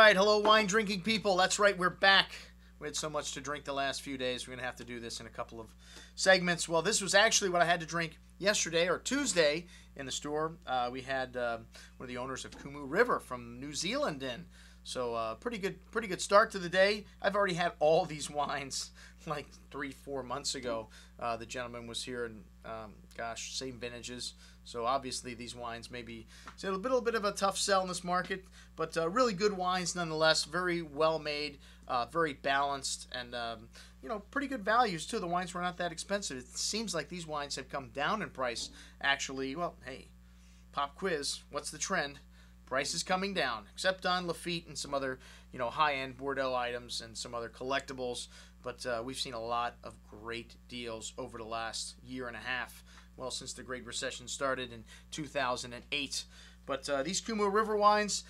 right, hello wine drinking people. That's right, we're back. We had so much to drink the last few days. We're going to have to do this in a couple of segments. Well, this was actually what I had to drink yesterday or Tuesday in the store. We had one of the owners of Kumeu River from New Zealand in. So pretty good start to the day. I've already had all these wines like 3-4 months ago. The gentleman was here and gosh, same vintages. So obviously these wines may be a little bit of a tough sell in this market, but really good wines nonetheless. Very well made, very balanced, and you know, pretty good values too. The wines were not that expensive. It seems like these wines have come down in price actually. Well, hey, pop quiz. What's the trend? Price is coming down, except on Lafite and some other, you know, high-end Bordeaux items and some other collectibles. But we've seen a lot of great deals over the last year and a half. Well, since the Great Recession started in 2008. But these Kumeu River wines,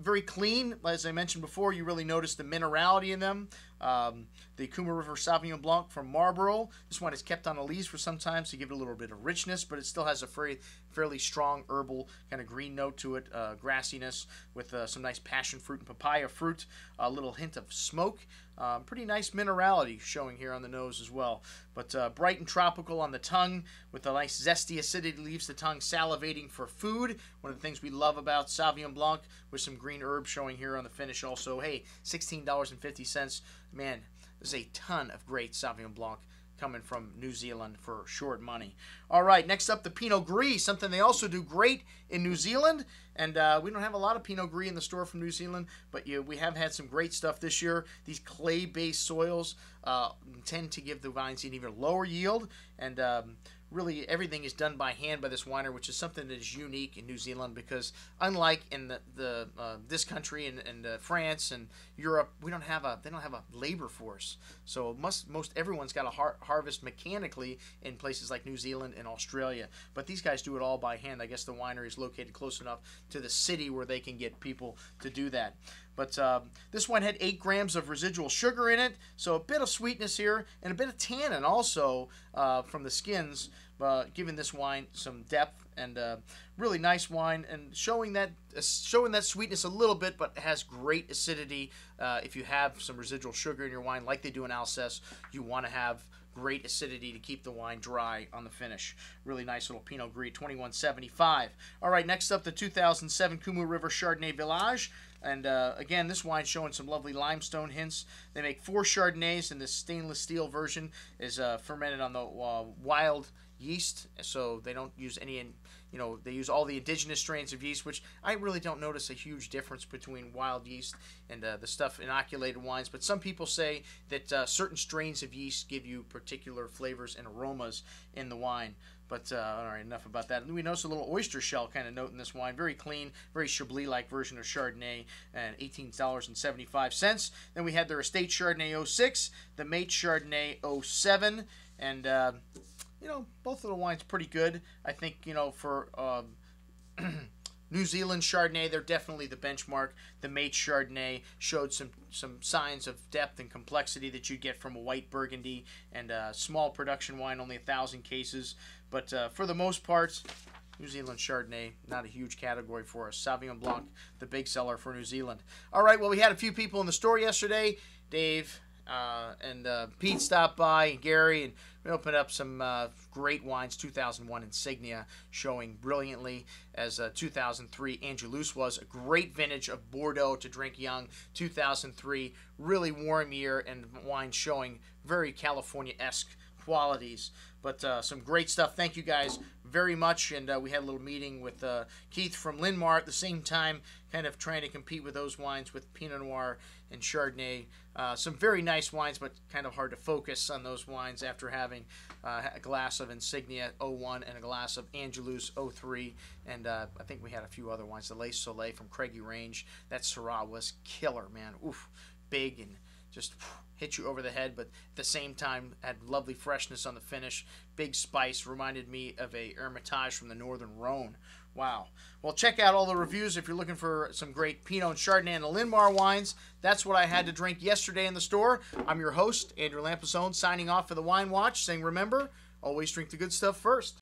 very clean. As I mentioned before, you really notice the minerality in them. The Kumeu River Sauvignon Blanc from Marlborough. This one is kept on a lees for some time to give it a little bit of richness, but it still has a fairly strong herbal kind of green note to it, grassiness with some nice passion fruit and papaya fruit, a little hint of smoke. Pretty nice minerality showing here on the nose as well. But bright and tropical on the tongue with a nice zesty acidity, leaves the tongue salivating for food. One of the things we love about Sauvignon Blanc with some green herbs showing here on the finish also. Hey, $16.50. Man, there's a ton of great Sauvignon Blanc coming from New Zealand for short money. All right, next up, the Pinot Gris, something they also do great in New Zealand. And we don't have a lot of Pinot Gris in the store from New Zealand, but we have had some great stuff this year. These clay-based soils tend to give the vines an even lower yield, and really everything is done by hand by this winery, which is something that is unique in New Zealand because unlike in this country and France and Europe, they don't have a labor force. So most everyone's got to harvest mechanically in places like New Zealand and Australia, but these guys do it all by hand. I guess the winery is located close enough to the city where they can get people to do that. But this one had 8 grams of residual sugar in it, so a bit of sweetness here and a bit of tannin also from the skins, giving this wine some depth, and really nice wine, and showing that sweetness a little bit, but has great acidity. If you have some residual sugar in your wine like they do in Alsace, you want to have great acidity to keep the wine dry on the finish. Really nice little Pinot Gris, $21.75. All right, next up, the 2007 Kumeu River Chardonnay Village. And again, this wine's showing some lovely limestone hints. They make 4 Chardonnays, and this stainless steel version is fermented on the wild yeast, so they don't use any, you know, they use all the indigenous strains of yeast, which I really don't notice a huge difference between wild yeast and the stuff inoculated wines. But some people say that certain strains of yeast give you particular flavors and aromas in the wine. But all right, enough about that. We notice a little oyster shell kind of note in this wine. Very clean, very Chablis-like version of Chardonnay, and $18.75. Then we had their Estate Chardonnay 06, the Mate Chardonnay 07, and you know, both of the wines pretty good. I think, you know, for New Zealand Chardonnay, they're definitely the benchmark. The Mate Chardonnay showed some signs of depth and complexity that you get from a white Burgundy, and a small production wine, only 1,000 cases. But for the most part, New Zealand Chardonnay, not a huge category for us. Sauvignon Blanc, the big seller for New Zealand. All right, well, we had a few people in the store yesterday. Dave and Pete stopped by, and Gary, and we opened up some great wines. 2001 Insignia showing brilliantly, as 2003 Angelus was. A great vintage of Bordeaux to drink young. 2003, really warm year, and wine showing very California-esque qualities. But some great stuff. Thank you guys very much. And we had a little meeting with Keith from Lynmar at the same time, kind of trying to compete with those wines with Pinot Noir and Chardonnay. Some very nice wines, but kind of hard to focus on those wines after having a glass of Insignia 01 and a glass of Angelus 03. And I think we had a few other wines. The Le Soleil from Craigie Range. That Syrah was killer, man. Oof, big and just hit you over the head, but at the same time had lovely freshness on the finish. Big spice, reminded me of a Hermitage from the Northern Rhone. Wow. Well, check out all the reviews if you're looking for some great Pinot and Chardonnay and the Lynmar wines. That's what I had to drink yesterday in the store. I'm your host, Andrew Lampasone, signing off for the Wine Watch, saying remember, always drink the good stuff first.